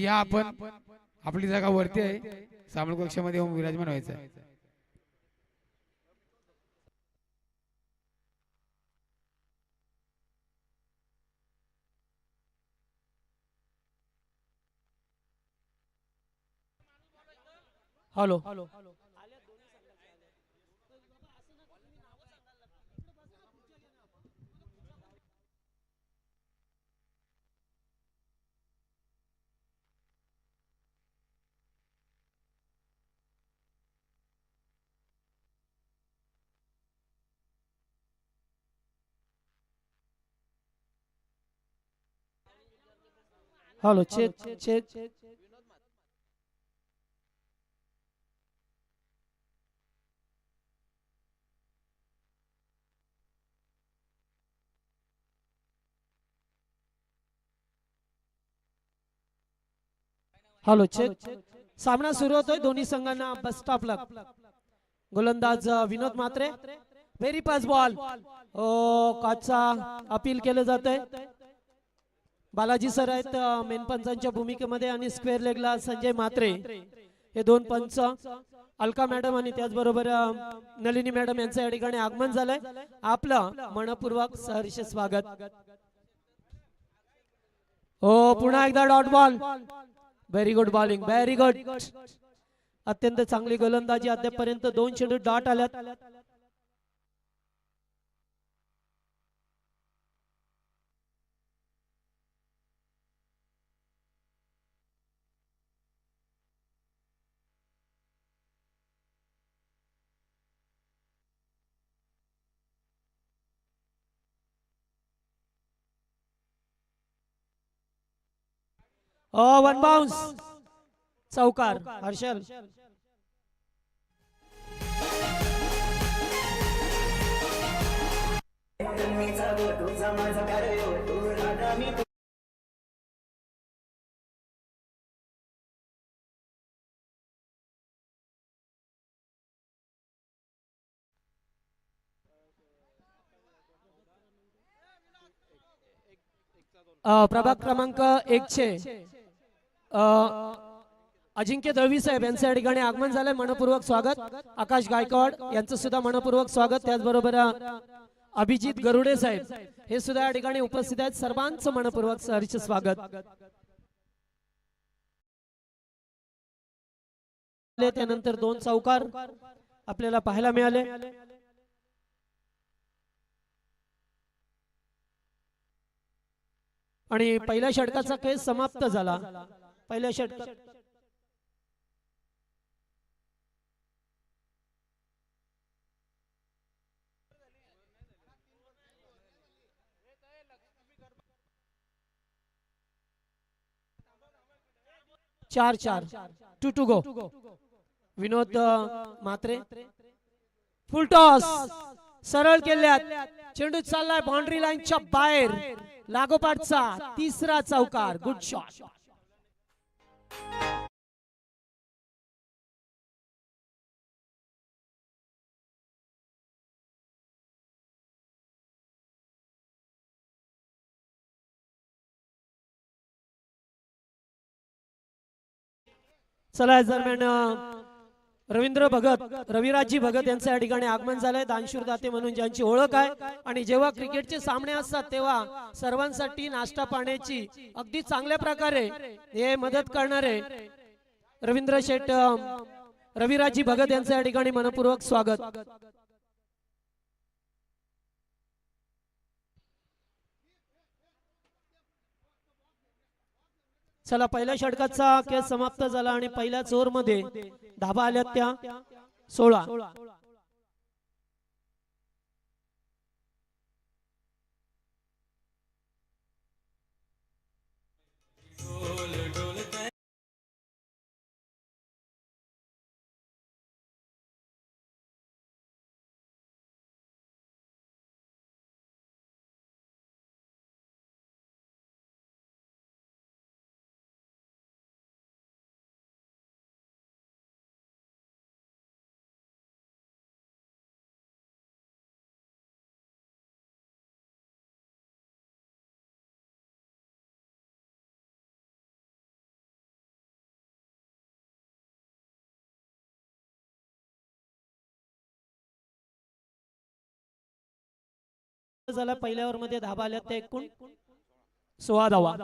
या आपण आपली जागा वरती आहे, सामूहिक कक्षामध्ये येऊन विराजमान व्हायचं आहे. Hello. Hello. Check check. Hello. Check. सामना सुरू होतोय दोन्ही संघांना बस स्टॉपला. गोलंदाज Vinod Mhatre. Very pass ball. काचा अपील केलं जातंय. बालाजी सर आहेत मेन पंचांच्या भूमिकेमध्ये आणि स्क्वेअर लेगला संजय म्हात्रे हे दोन पंच. अलका मॅडम आणि त्याचबरोबर नलिनी मॅडम यांचं या ठिकाणी आगमन झालंय. आपलं मनपूर्वक सहर्ष स्वागत. पुन्हा एकदा dot ball. Very good bowling. Very good. अत्यंत चांगली गोलंदाजी. अद्यापर्यंत 2 चेंडू डॉट आल्यात. One bounce. चौकार. हर्षल. प्रभाग क्रमांक 1 चे अजिंक्य दळवी साहेब यांचं या ठिकाणी आगमन झालंय. मनपूर्वक स्वागत. आकाश गायकवाड यांचं सुद्धा मनपूर्वक स्वागत. त्याचबरोबर अभिजित गरुडे साहेब हे सुद्धा या ठिकाणी उपस्थित आहेत. सर्वांचं मनपूर्वक सहर्ष स्वागत. त्यानंतर 2 चौकार आपल्याला पाहायला मिळाले. आणि पहिल्या षटकाचा खेळ समाप्त झाला. पहिल्या षटकात चार 2 to go. Vinod Mhatre. Full toss. सरळ केल्यात. चेंडू चाललाय बाउंड्री लाईनच्या बाहेर. लागोपाठचा तिसरा चौकार. Good shot. चला दरम्यान रवींद्र भगत रविराजजी भगत यांचं या ठिकाणी आगमन झालंय. दानशूर दाते म्हणून ज्यांची ओळख आहे आणि जेव्हा क्रिकेटचे सामने असतात तेव्हा सर्वांसाठी नाश्ता पाण्याची अगदी चांगल्या प्रकारे हे मदत करणारे रवींद्र शेठ रविराजजी भगत यांचं या ठिकाणी मनपूर्वक स्वागत. चला पहिल्या षटकाचा खेळ समाप्त झाला आणि पहिल्याच ओव्हर मध्ये धाबा आल्यात त्या 16. झाला. पहिल्या ओव्हर मध्ये धाबा आल्या त्या एकूण 16 धावा.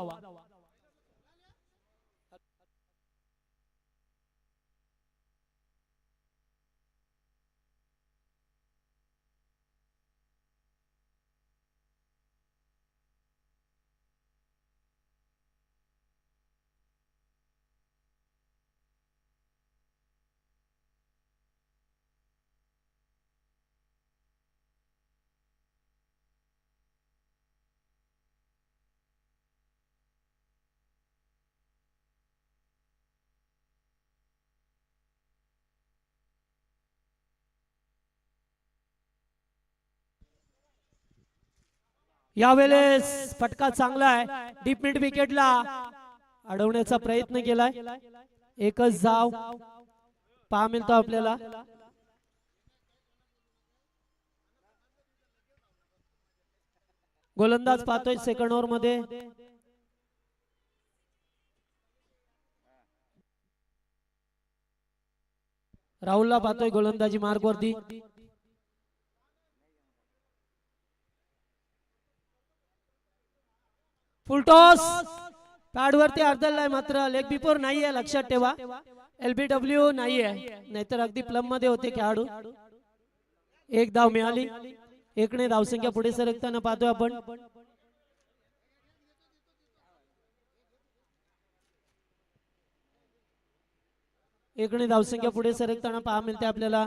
यावेळेस फटका चांगला आहे. डीप मिड विकेटला अडवण्याचा प्रयत्न केलाय. एकच धाव पहा मिळतो आपल्याला. गोलंदाज पाहतोय सेकंड ओव्हर मध्ये. राहुलला पाहतोय गोलंदाजी मार्ग वरती. फुलटॉस पॅड वरती अर्धलाय मात्र लेग बिफोर नाहीये, लक्षात ठेवा. LBW नाहीये, नाहीतर अगदी प्लम मध्ये होते खेळाडू. एक धाव मिळाली. एकने धावसंख्या पुढे सरकताना पाहतोय आपण. एकने धावसंख्या पुढे सरकताना पहा मिळते आपल्याला.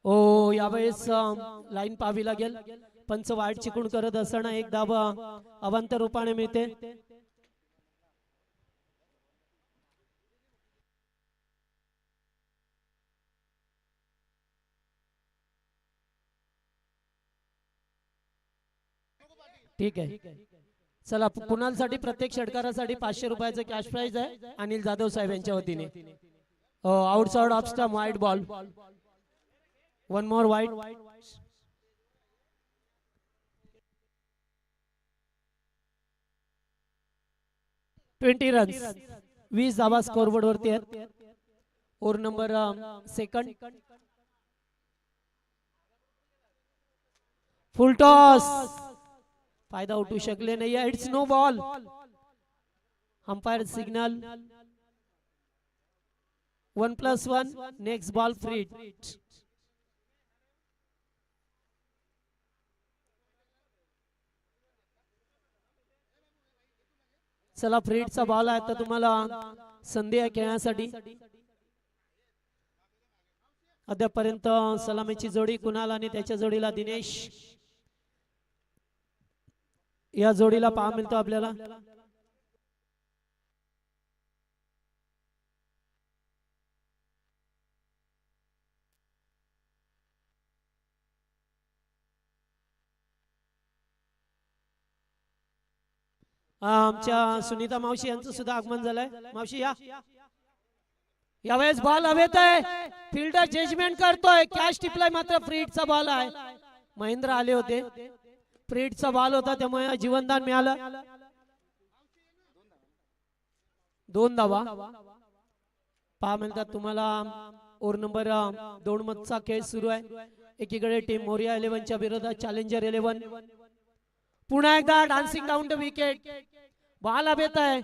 ओ यावेळेस लाईन पाहावी लागेल. पंच वाईट चिकून करत असताना एक धाव अवांतर रूपाने मिळते. ठीक आहे. चला कुणालसाठी प्रत्येक षटकारासाठी 500 रुपयाचं कॅश प्राइज आहे अनिल जाधव साहेब यांच्या वतीने. Outside off stump wide ball. One more wide. 20 runs 20 धावा स्कोरबोर्ड वरती आहेत. Over number second. Full toss फायदा उठू शकले नाही. It's no ball. Umpire signal 1+1. Next ball free. चला फ्रीडचा बॉल आहे. तर तुम्हाला संधी आहे खेळण्यासाठी. अद्यापर्यंत सलामीची जोडी कुणाल आणि त्याच्या जोडीला दिनेश, या जोडीला पहा मिळतो आपल्याला. आमच्या सुनीता मावशी यांचं सुद्धा आगमन झालंय. मावशी या. यावेळेस बॉल हवेत आहे. फिल्डर जजमेंट करतोय. कॅच टिपलाय मात्र फ्रीडचा बॉल आहे. महेंद्र आले होते. फ्रीडचा बॉल होता त्यामुळे जीवनदान मिळालं. 2 धावा पहा मिळतात तुम्हाला. ओव्हर नंबर 2 मधचा खेळ सुरू आहे. एकीकडे टीम मोरिया 11च्या विरोधात चॅलेंजर 11. पुन्हा एकदा dancing down the wicket. Ball हवेत आहे.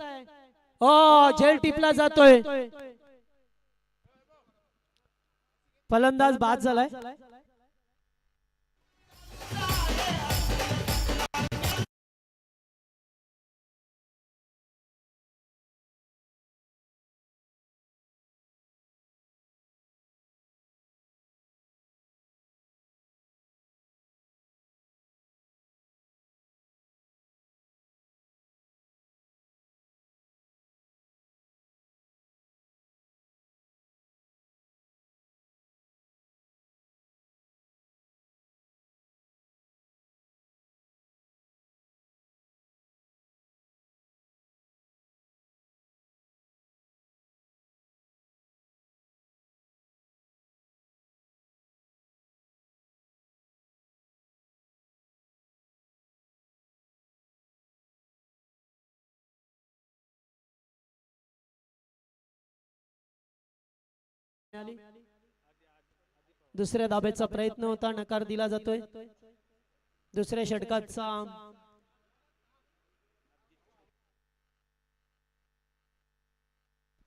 झेल टिपला जातोय. फलंदाज बाद झालाय. दुसऱ्या धाब्याचा प्रयत्न होता, नकार दिला जातोय. दुसऱ्या षटकाचा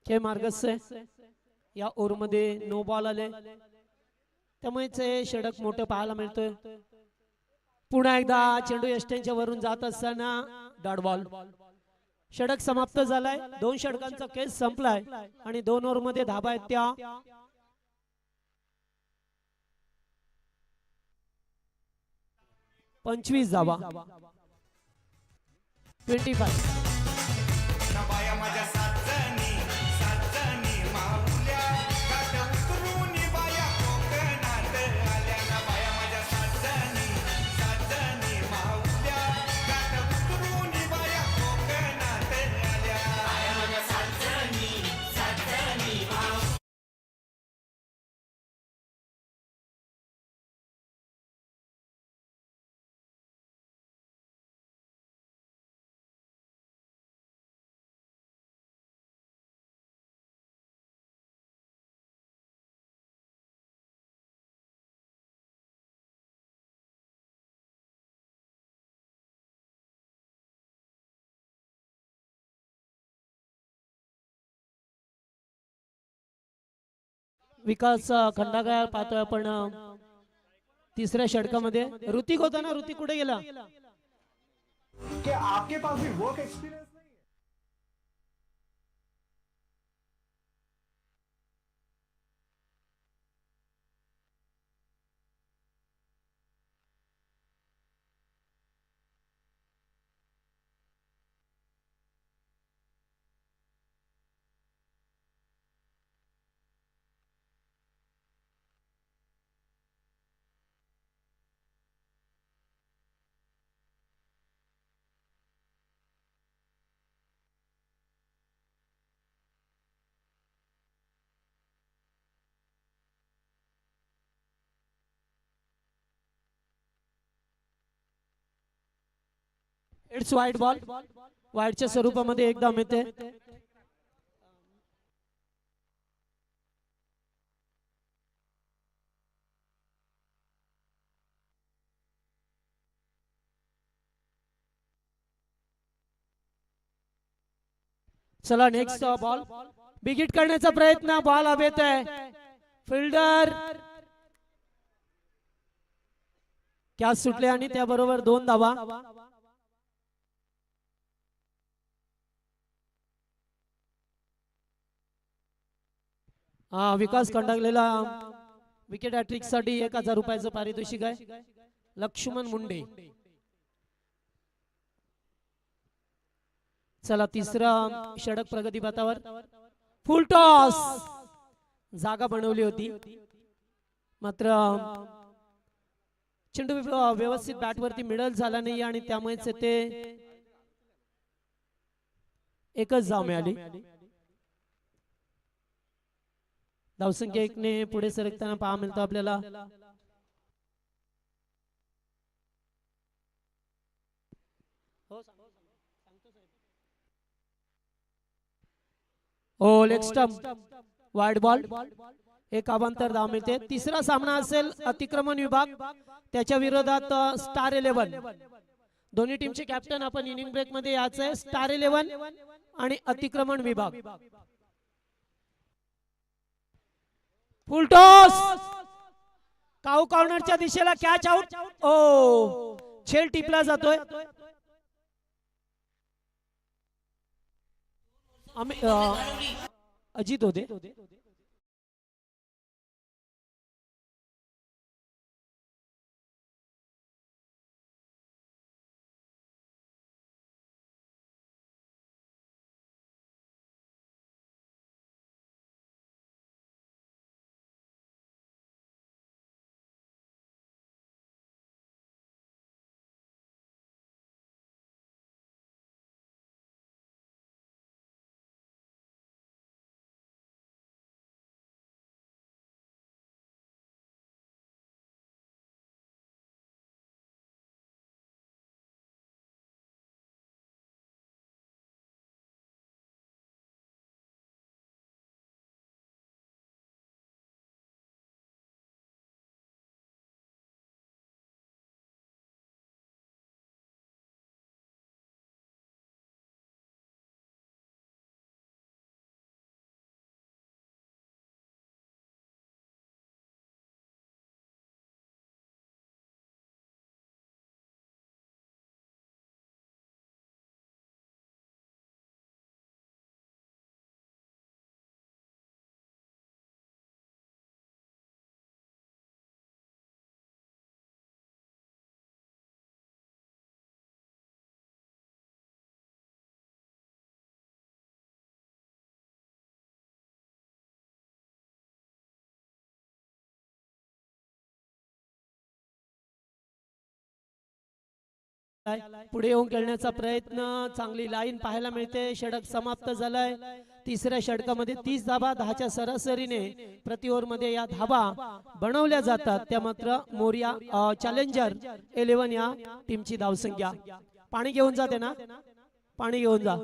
खेळ मार्गस्य या ओव्हरमध्ये नो बॉल आले, त्यामुळेच हे षटक मोठं पाहायला मिळतोय. पुन्हा एकदा चेंडू यष्ट्यांच्या वरून जात असताना डॉट बॉल. षटक समाप्त झालाय. 2 षटकांचा खेळ संपलाय आणि 2 ओव्हरमध्ये धाबा आहेत त्या 25 धाबा. 25. विकास खंडागार पाहतोय आपण तिसऱ्या षटकामध्ये. ऋतिक होता ना, ऋतिक कुठे गेला? कि आपके पास भी वर्क एक्सपीरियंस नहीं है? It's wide ball. वाईडच्या स्वरूपामध्ये एकदा मिळते. चला नेक्स्ट बॉल. बिगिट करण्याचा प्रयत्न, बॉल हवेत आहे. फिल्डर कॅच सुटले आणि त्याबरोबर 2 धावा. विकास कंडागलेला विकेट हॅट्रिक साठी 1000 रुपयाचं पारितोषिक आहे. लक्ष्मण मुंडे. चला तिसरा षटक प्रगती पथावर. फुल टॉस. जागा बनवली होती, मात्र चेंडू व्यवस्थित बॅट वरती मिडल झाला नाही आणि त्यामुळेच ते एकच धाव मिळाली. धावसंख्या 1 ने पुढे सरकताना पाहा मिळतो आपल्याला. हो, लेग स्टंप. Wide ball. एक अवांतर धाव मिळते. तिसरा सामना असेल अतिक्रमण विभाग, त्याच्या विरोधात स्टार 11. दोन्ही टीमचे कॅप्टन आपण इनिंग ब्रेक मध्ये यायचंय. स्टार 11 आणि अतिक्रमण विभाग. फुल टॉस. काऊ कॉर्नरच्या दिशेला कॅच आउट. ओ, झेल टिपला जातोय. अजित होते. पुढे येऊन खेळण्याचा प्रयत्न, चांगली लाईन पाहायला मिळते. षटक समाप्त झालाय. तिसऱ्या षटकामध्ये 30 धाबा 10च्या सरासरीने प्रति ओव्हर मध्ये या धाबा बनवल्या जातात. त्या मात्र मोरिया चॅलेंजर 11 या टीमची धावसंख्या. पाणी घेऊन जाते ना, पाणी घेऊन जा.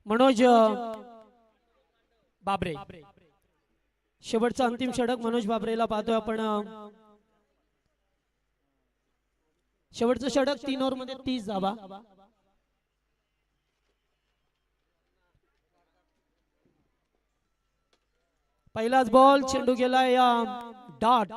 मनोज बाबरे, शेवटचा अंतिम षटक मनोज बाबरेला पाहतोय आपण. शेवटचं षटक 3 ओव्हर मध्ये 30 धाबा. पहिलाच बॉल, चेंडू गेला या डॉट.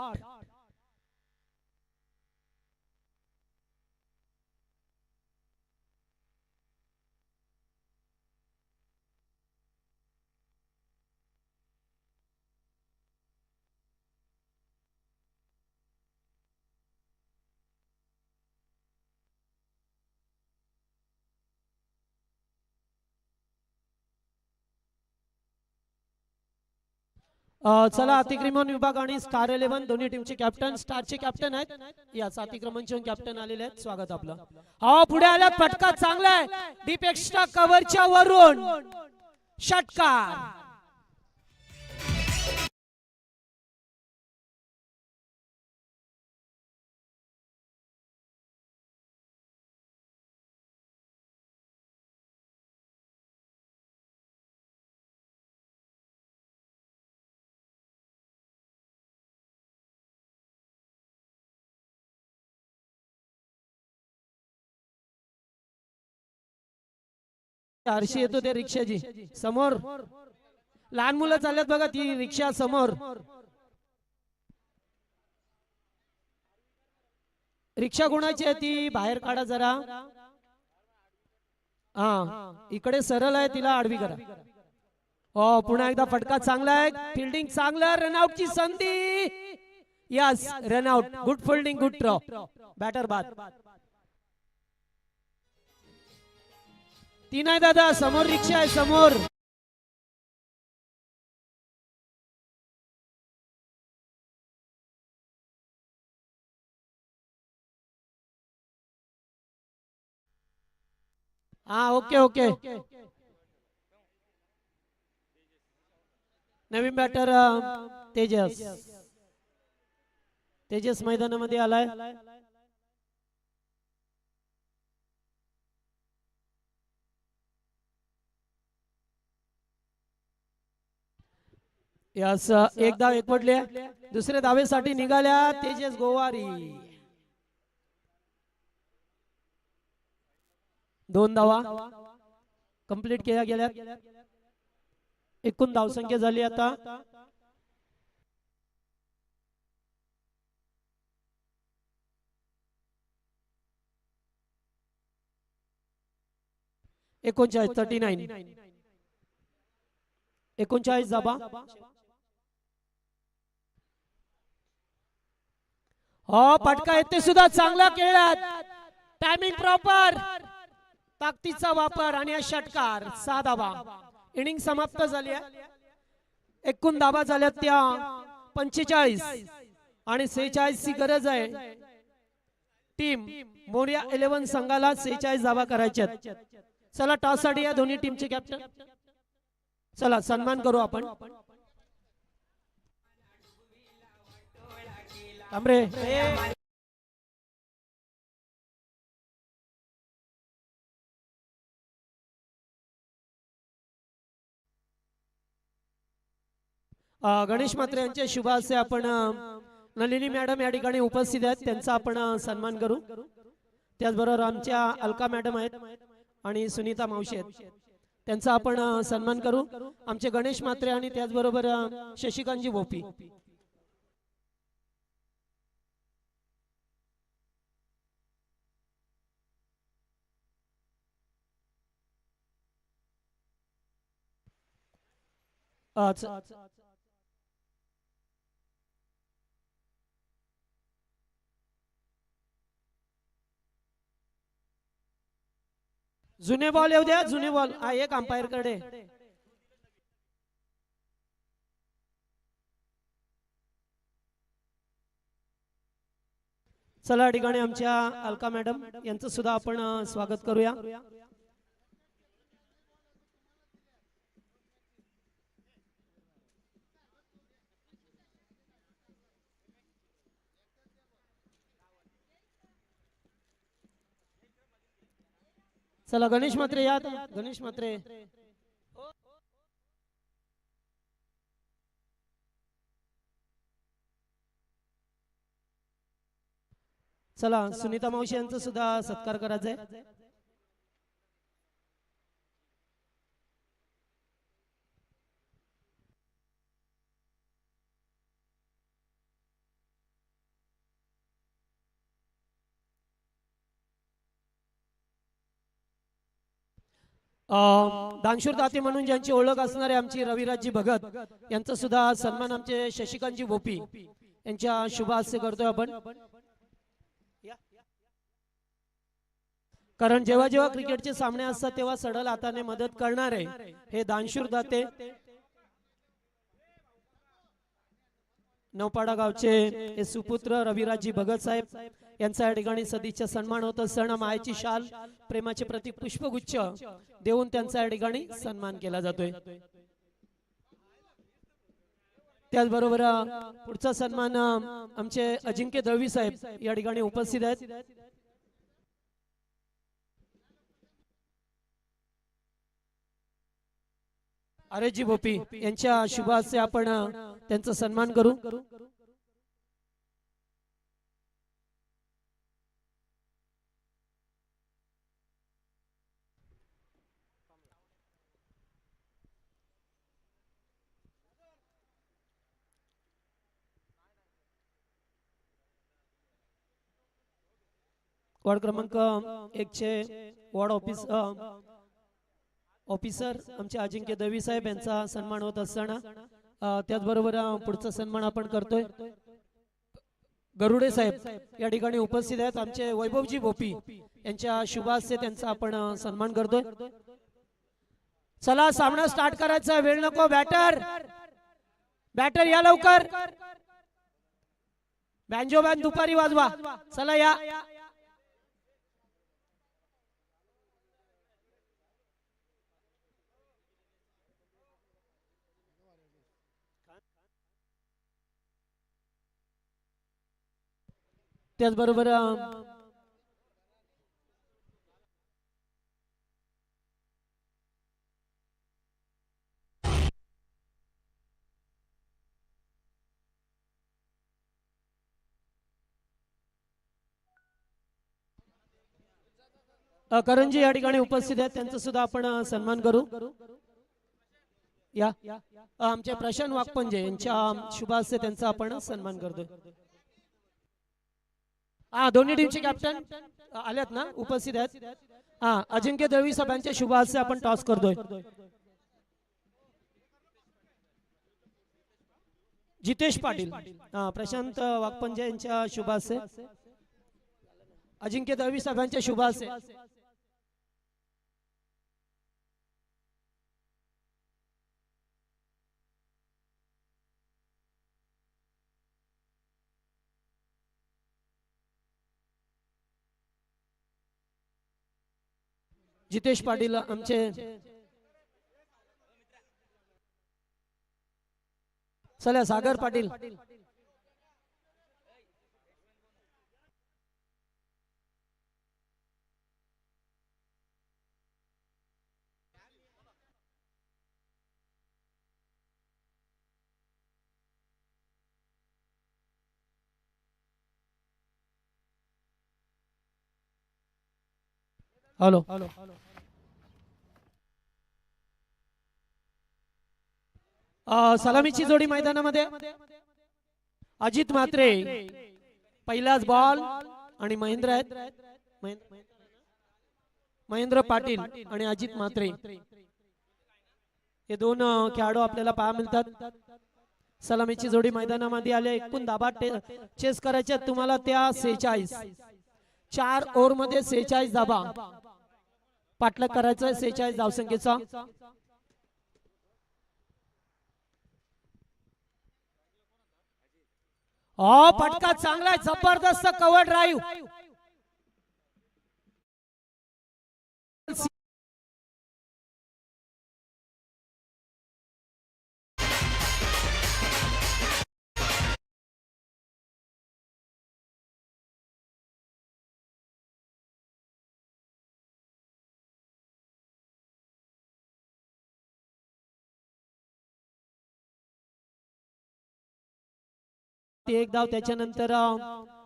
चला, अतिक्रमण विभाग आणि स्टार 11 दोन्ही टीमचे कॅप्टन, स्टारचे कॅप्टन आहेत. याच अतिक्रमणचे कॅप्टन आलेले आहेत. स्वागत आपलं. हा पुढे आल्यात, फटका चांगला आहे. डीप एक्स्ट्रा कव्हरच्या वरून षटकार. आरशी येतो ते रिक्षाची समोर. लहान मुलं चालल्यात बघा, ती रिक्षा समोर. रिक्षा कोणाची आहे ती बाहेर काढा जरा. हा, इकडे सरळ आहे, तिला आडवी करा. हो, पुन्हा एकदा फटका चांगला आहे. फिल्डिंग चांगलं, रनआउटची संधी. Yes, run out. Good fielding, good throw. Batter बाद. 3 आहे दादा, समोर रिक्षा आहे समोर. हा, ओके ओके. नवीन बॅटर तेजस. तेजस मैदानामध्ये आलाय. यास एक धाव एकवटले. दुसऱ्या धावेसाठी निघाल्या तेजस गोवारी. 2 धावा कंप्लीट केल्या गेल्या. एकूण धावसंख्या झाली आता 39. 39 धावा. हो, फटका येते सुद्धा चांगला खेळात. टायमिंग प्रॉपर, ताकदीचा वापर आणि षटकार. 6 धावा. इनिंग समाप्त झाली आहे. एकूण धावा झाल्या त्या 45 आणि 46 ची गरज आहे. टीम मोरिया 11 संघाला 46 धावा करायच्या. चला टॉस साठी या दोन्ही टीमचे कॅप्टन. चला सन्मान करू आपण. तांबरे गणेश म्हात्रे यांच्या शुभ हस्ते आपण नलिनी मॅडम या ठिकाणी उपस्थित आहेत, त्यांचा आपण सन्मान करू. त्याचबरोबर आमच्या अलका मॅडम आहेत आणि सुनीता मावशी आहेत, त्यांचा आपण सन्मान करू. आमचे गणेश म्हात्रे आणि त्याचबरोबर शशिकांतजी भोपी. जुने बॉल येऊ द्या, जुने बॉल. हा एक अंपायर कडे. चला या ठिकाणी आमच्या अलका मॅडम यांचं सुद्धा आपण स्वागत करूया. चला गणेश म्हात्रे या. गणेश म्हात्रे चला सुनीता मावशी यांचा सुद्धा सत्कार करायचा आहे. दानशूर दाते म्हणून ज्यांची ओळख असणारे आमची रविराजजी भगत यांचा सुद्धा सन्मान आमचे शशिकांतजी भोपी यांच्या शुभ हस्ते करतोय आपण. कारण जेव्हा जेव्हा क्रिकेटचे सामने असतात तेव्हा सडल हाताने मदत करणारे हे दानशूर दाते नौपाडा गावचे हे सुपुत्र रविराजजी भगत साहेब यांचा या ठिकाणी सदिच्छा सन्मान होत असताना मायेची शाल प्रेमाचे प्रतीक पुष्पगुच्छ देऊन त्यांचा या ठिकाणी सन्मान केला जातोय. त्याचबरोबर पुढचा सन्मान आमचे अजिंक्य दळवी साहेब या ठिकाणी उपस्थित आहेत. आरेजी भोपी यांच्या शुभ हस्ते आपण त्यांचा सन्मान करू. वार्ड क्रमांक 1 चे वार्ड ऑफिसर आमचे अजिंक्य दळवी साहेब यांचा सन्मान होत असताना त्याचबरोबर पुढचा सन्मान आपण करतोय. गरुडे साहेब या ठिकाणी उपस्थित आहेत. आमचे वैभवजी भोपी यांच्या शुभ हस्ते त्यांचा आपण सन्मान करतोय. चला सामना स्टार्ट करायचा, वेळ नको. बॅटर या लवकर. बँजो बँड दुपारी वाजवा. चला या. त्याचबरोबर करंजी या ठिकाणी उपस्थित आहेत, त्यांचा सुद्धा आपण सन्मान करू. या आमचे प्रशांत वाघपंजे यांच्या शुभ हस्ते त्यांचा आपण सन्मान करतोय. दोन्ही टीमचे कॅप्टन आलेत ना, उपस्थित आहेत. अजिंक्य दळवी साहेबांच्या शुभ हस्ते आपण टॉस करतोय. जितेश पाटील प्रशांत वाघपंजे यांच्या शुभ हस्ते, अजिंक्य दळवी साहेबांच्या शुभ हस्ते. जितेश पाटील आमचे चला सागर पाटील हॅलो सलामीची जोडी मैदानामध्ये अजित म्हात्रे पहिलाच बॉल आणि महेंद्र आहेत महेंद्र पाटील आणि अजित म्हात्रे हे दोन खेळाडू आपल्याला पाहायला मिळतात. सलामीची जोडी मैदानामध्ये आले. एकूण धाबा चेस करायच्या तुम्हाला त्या 46 4 ओव्हर मध्ये 46 धाबा पाठलाग करायचा 46 धावसंख्येचा. फटका चांगला आहे जबरदस्त कव्हर ड्राईव्ह एक धाव त्याच्यानंतर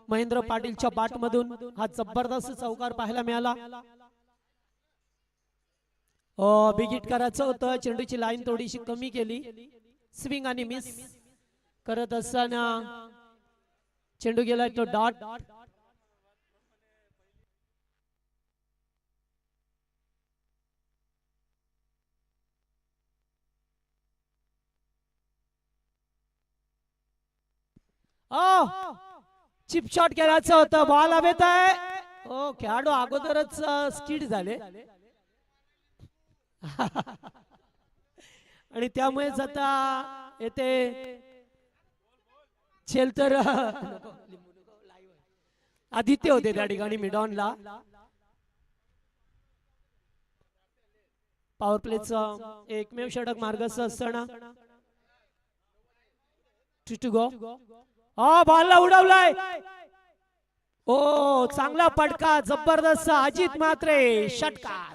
महेंद्र पाटीलच्या बॅट मधून हा जबरदस्त चौकार पाहायला मिळाला. बिगिट करायचं होतं चेंडूची लाईन थोडीशी कमी केली स्विंग आणि मिस करत असताना चेंडू गेला तो डॉट. चिप शॉट करायचं होतं बॉल हवेत आहे. खेळाडू अगोदरच स्किड झाले आणि त्यामुळेच आता येथे खेळ तर आदित्य होते त्या ठिकाणी मिडॉनला. पॉवर प्लेचं एकमेव षटक मार्गस्थ असताना टू गो बॉलला उडवलाय. चांगला पडका जबरदस्त अजित म्हात्रे षटकार.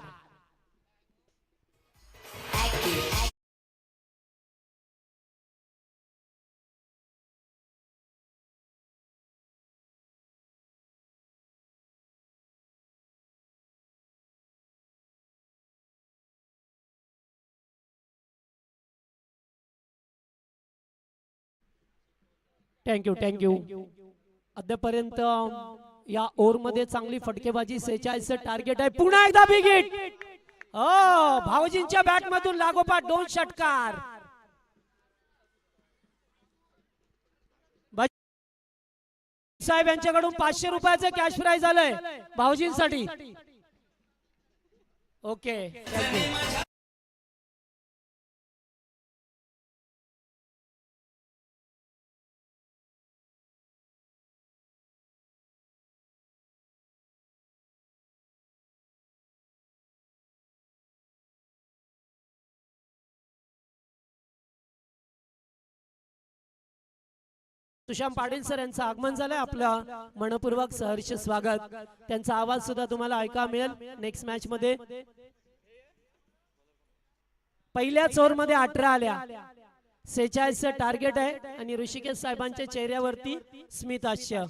थँक्यू अद्यापर्यंत या ओव्हर मध्ये चांगली फटकेबाजी 46 टार्गेट आहे. पुन्हा एकदा बिग हिट भावजींच्या बॅट मधून लागोपाठ 2 षटकार. साहेब यांच्याकडून 500 रुपयाचं कॅश प्राइज आलंय भावजींसाठी. ओके सुशांत पाटील सर यांचं आगमन झालंय. आपलं मनपूर्वक सहर्ष स्वागत. त्यांचा आवाज सुद्धा तुम्हाला ऐका मिळेल नेक्स्ट मॅच मध्ये. पहिल्याच ओव्हर मध्ये 18 आल्या 46 टार्गेट आहे आणि ऋषिकेश साहेबांच्या चेहऱ्यावरती स्मित हास्य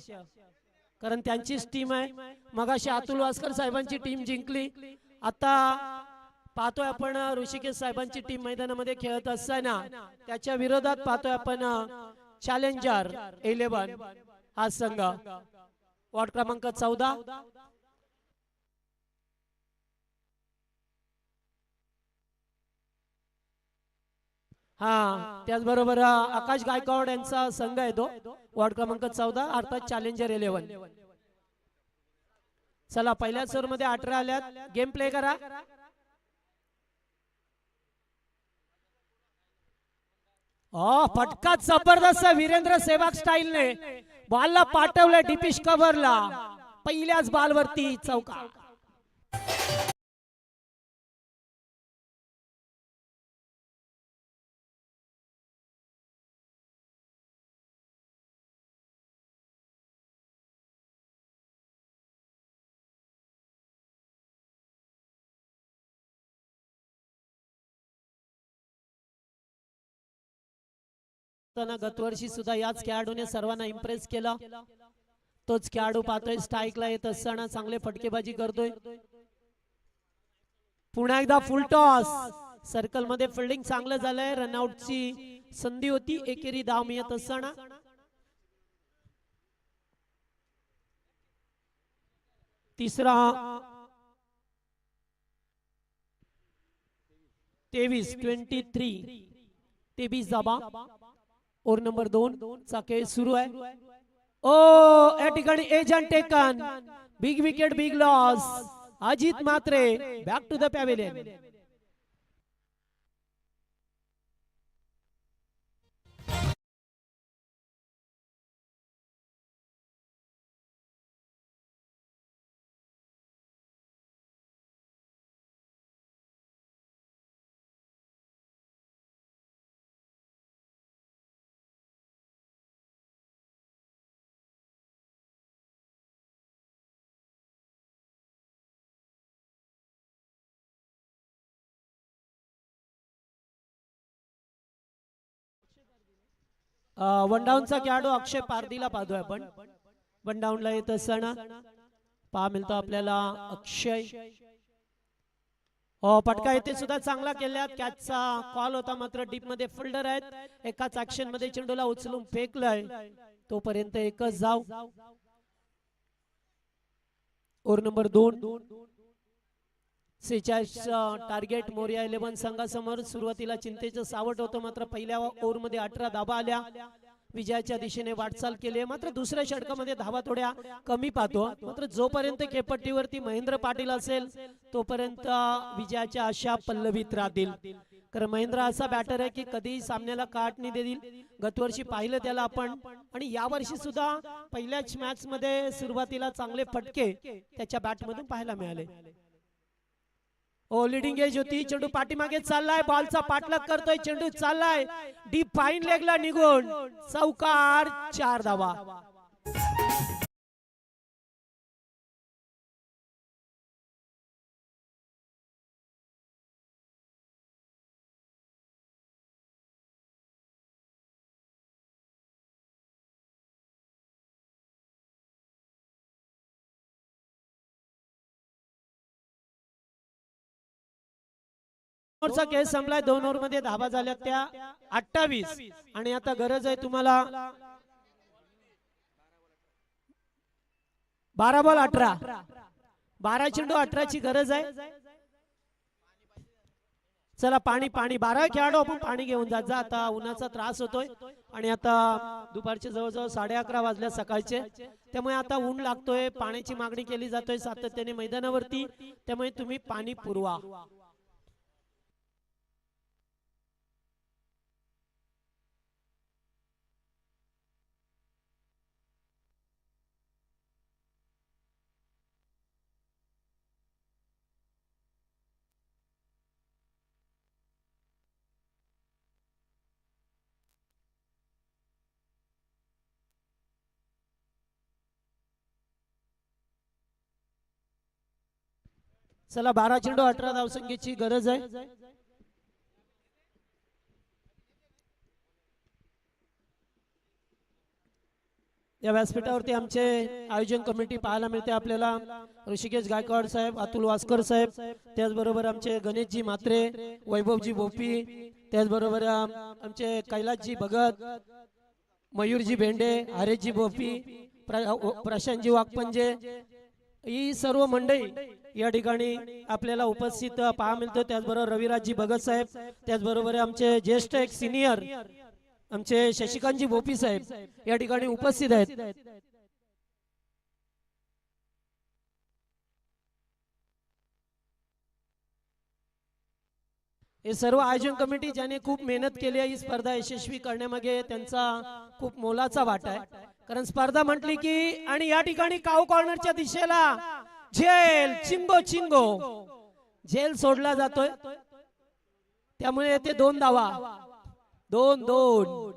कारण त्यांचीच टीम आहे. मगाशी अतुल वास्कर साहेबांची टीम जिंकली. आता पाहतोय आपण ऋषिकेश साहेबांची टीम मैदानामध्ये खेळत असताना त्याच्या विरोधात पाहतोय आपण चॅलेंजर 11 हा संघ वॉर्ड क्रमांक 14. त्याचबरोबर आकाश गायकवाड यांचा संघ आहे तो वॉर्ड क्रमांक 14 अर्थात चॅलेंजर 11. चला पहिल्या ओव्हर मध्ये 18 आल्यात. गेम प्ले करा. फटका जबरदस्त वीरेंद्र सेवाग स्टाईलने बॉलला पाठवलं डीपिश कव्हरला. पहिल्याच बॉलवरती चौकार. गतवर्षी सुद्धा याच खेळाडूने सर्वांना इम्प्रेस केलं. तोच खेळाडू पाहतोय स्ट्राईकला येत असताना चांगले फटकेबाजी करतोय. पुन्हा एकदा फुल टॉस. सर्कल मध्ये फिल्डिंग चांगलं झालंय. रनआउटची संधी होती. एकेरी धाव मिळत असताना तिसरा 23 धाबा. ओव्हर नंबर 2 चा खेळ सुरू आहे. ओ या ठिकाणी edge and taken. Big wicket big loss. Ajit Mhatre back to the pavilion. One डाऊनचा खेळाडू अक्षय पारदीला पाहतोय आपण. वन डाऊनला येत असताना पहा मिळतो आपल्याला अक्षय. पटका येथे सुद्धा चांगला केल्यात. कॅचचा कॉल होता मात्र डीप मध्ये फिल्डर आहेत. एकाच ऍक्शन मध्ये चेंडूला उचलून फेकलाय. तोपर्यंत एकच धाव. ओव्हर नंबर 2 46 टार्गेट मोरिया 11 संघासमोर. सुरुवातीला चिंतेचं सावट होतं मात्र पहिल्या ओव्हर मध्ये 18 धाबा आल्या. विजयाच्या दिशेने वाटचाल केली. मात्र दुसऱ्या षटकामध्ये धाबा थोड्या कमी पाहतो. मात्र जोपर्यंत खेळपट्टीवरती महेंद्र पाटील असेल तोपर्यंत विजयाच्या आशा पल्लवीत राहतील. कारण महेंद्र असा बॅटर आहे की कधी सामन्याला काट नाही देईल. गतवर्षी पाहिलं त्याला आपण आणि यावर्षी सुद्धा पहिल्याच मॅच मध्ये सुरुवातीला चांगले फटके त्याच्या बॅट मधून पाहायला मिळाले. लिडिंग एज होती. चेंडू पाठीमागे चाललाय. बॉलचा पाठलाग करतोय. चेंडू चाललाय डीप फाईन लेगला निघून चौकार. 4 धावा. ओव्हरचा खेळ संपलाय. 2 ओव्हर मध्ये धाबा झाल्या त्या 28 आणि आता गरज आहे तुम्हाला 12 बॉल 18. 12 चेंडू 18 ची गरज आहे. चला पाणी 12 खेळाडू आपण पाणी घेऊन जात जा. आता उन्हाचा त्रास होतोय आणि आता दुपारचे जवळजवळ 11:30 वाजल्या सकाळचे. त्यामुळे आता ऊन लागतोय. पाण्याची मागणी केली जातोय सातत्याने मैदानावरती. त्यामुळे तुम्ही पाणी पुरवा. चला 12 चेंडू 18 धावसंख्येची गरज आहे. या व्यासपीठावरती आमचे आयोजन कमिटी पाहायला मिळते आपल्याला. ऋषिकेश गायकवाड साहेब, अतुल वास्कर साहेब, त्याचबरोबर आमचे गणेशजी म्हात्रे, वैभवजी भोपी, त्याचबरोबर आमचे कैलासजी भगत, मयूरजी भेंडे, हरेशजी भोपी, प्रशांतजी वाघपंजे, ही सर्व मंडळी या ठिकाणी आपल्याला उपस्थित पाहायला मिळतो. त्याचबरोबर रविराजजी भगत साहेब, त्याचबरोबर आमचे ज्येष्ठ एक सिनियर आमचे शशिकांतजी भोपी साहेब या ठिकाणी उपस्थित आहेत. हे सर्व आयोजन कमिटी ज्याने खूप मेहनत केली आहे ही स्पर्धा यशस्वी करण्यामागे त्यांचा खूप मोलाचा वाटा आहे. कारण स्पर्धा म्हटली की आणि या ठिकाणी काऊ कॉर्नरच्या दिशेला झेल चिंगो चिंगो झेल सोडला जातोय. त्यामुळे येथे 2 धावा. 2-2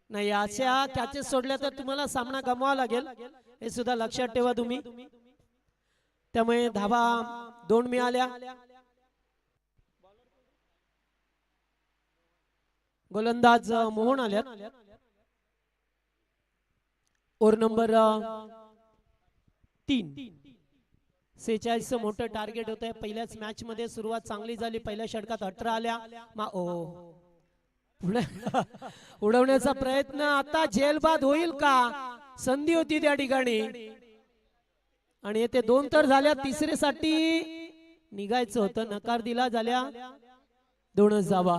नाही. अशा कॅचेस सोडल्या तर तुम्हाला सामना गमवावा लागेल. हे सुद्धा लक्षात ठेवा तुम्ही. त्यामुळे धावा 2 मिळाल्या. गोलंदाज मोहन आल्यात. Over number 3. 46 मोठं टार्गेट होत आहे. पहिल्याच मॅच मध्ये सुरुवात चांगली झाली. पहिल्या षटकात 18 आल्या. उडवण्याचा प्रयत्न आता झेलबाद होईल का? संधी होती त्या ठिकाणी आणि येथे 2 तर झाल्या. तिसरीसाठी निघायचं होतं, नकार दिला. झाल्या 2च धावा.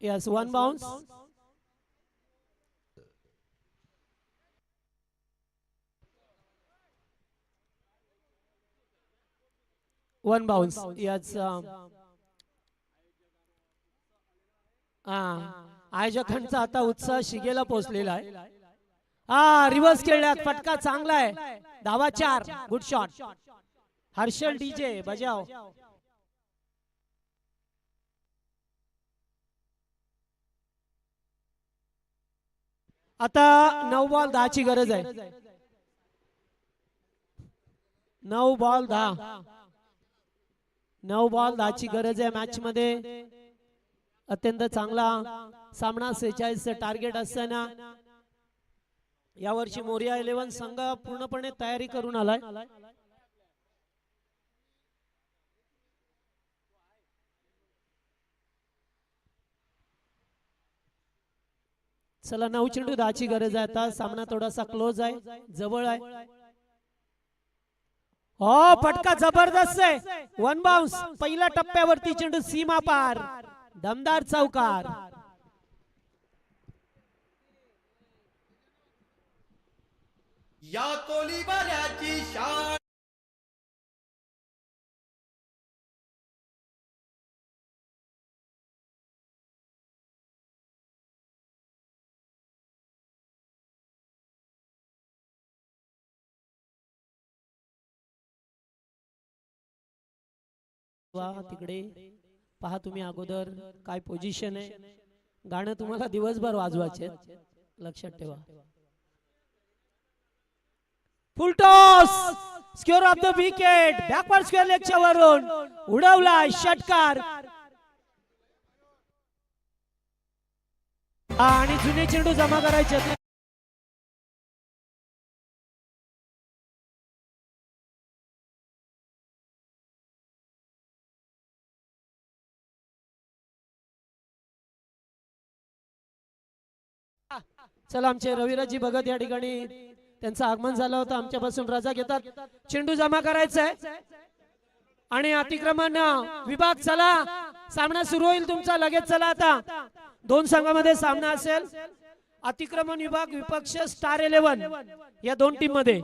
Yes, 1 bounce. One bounce. याच आयोजकांचा आता उत्साह शिगेला पोहोचलेला आहे. रिव्हर्स खेळल्यात. फटका चांगला आहे. धावा 4. Good shot. हर्षल डीजे बजाव. आता 9 बॉल 10 ची गरज आहे. 9 बॉल 10. 9 बॉल 10 ची गरज आहे मॅच मध्ये. अत्यंत चांगला सामना. 46 टार्गेट असताना यावर्षी मोरिया 11 संघ पूर्णपणे तयारी करून आलाय. चला 9 चेंडू 10 ची गरज आहे. आता सामना थोडासा क्लोज आहे, जवळ आहे. फटका जबरदस्त आहे. 1 बाउन्स. पहिल्या टप्प्यावरती चेंडू सीमा पार. दमदार चौकार. या कोलीबाऱ्याची शान. तिकडे पहा तुम्ही अगोदर काय पोझिशन आहे. गाणं तुम्हाला दिवसभर वाजवायचे, लक्षात ठेवा. Full toss. Square off the wicket. Backward square लेगच्या वरून उडवला षटकार. आणि जुने चेंडू जमा करायचे. चला आमचे रविराजी भगत या ठिकाणी त्यांचं आगमन झालं होतं. आमच्यापासून रजा घेतात. चेंडू जमा करायचा आहे आणि अतिक्रमण विभाग. चला सामना सुरू होईल तुमचा लगेच. चला आता 2 संघामध्ये सामना असेल. अतिक्रमण विभाग विपक्ष स्टार 11 या 2 टीम मध्ये.